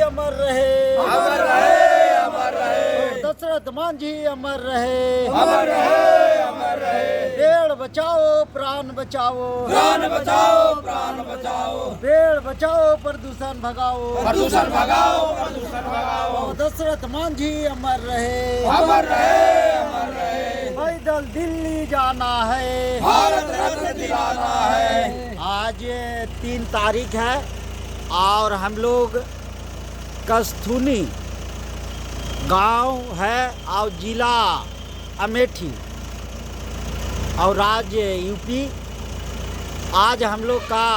अमर रहे, अमर रहे, अमर रहे। दशरथ मांझी अमर रहे, अमर रहे, अमर रहे। पेड़ बचाओ प्राण बचाओ, प्राण बचाओ, प्राण बचाओ। पेड़ बचाओ प्रदूषण भगाओ, प्रदूषण भगाओ, प्रदूषण भगाओ। दशरथ मांझी अमर रहे, अमर रहे, अमर रहे। पैदल दिल्ली जाना है, भारत रत्न दिलाना है। आज 3 तारीख है और हम लोग कस्तूनी गांव है और जिला अमेठी और राज्य यूपी। आज हम लोग का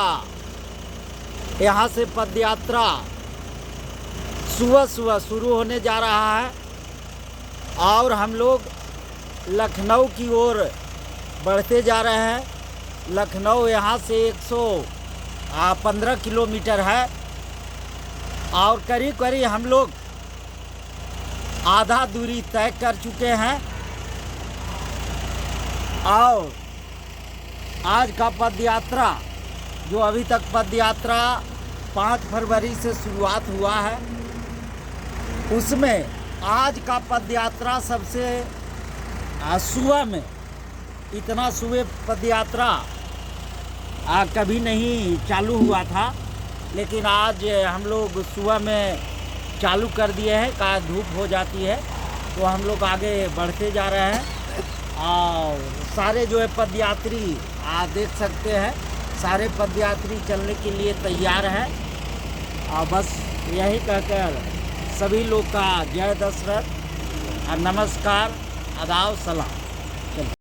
यहाँ से पदयात्रा सुबह सुबह शुरू होने जा रहा है और हम लोग लखनऊ की ओर बढ़ते जा रहे हैं। लखनऊ यहाँ से 115 किलोमीटर है और करीब करीब हम लोग आधा दूरी तय कर चुके हैं। और आज का पदयात्रा जो अभी तक पदयात्रा 5 फरवरी से शुरुआत हुआ है, उसमें आज का पदयात्रा सबसे सुबह में इतना सुबह पदयात्रा कभी नहीं चालू हुआ था, लेकिन आज हम लोग सुबह में चालू कर दिए हैं। का धूप हो जाती है तो हम लोग आगे बढ़ते जा रहे हैं और सारे जो है पदयात्री आप देख सकते हैं, सारे पदयात्री चलने के लिए तैयार हैं। और बस यही कहकर सभी लोग का जय दशरथ और नमस्कार, आदाब, सलाम।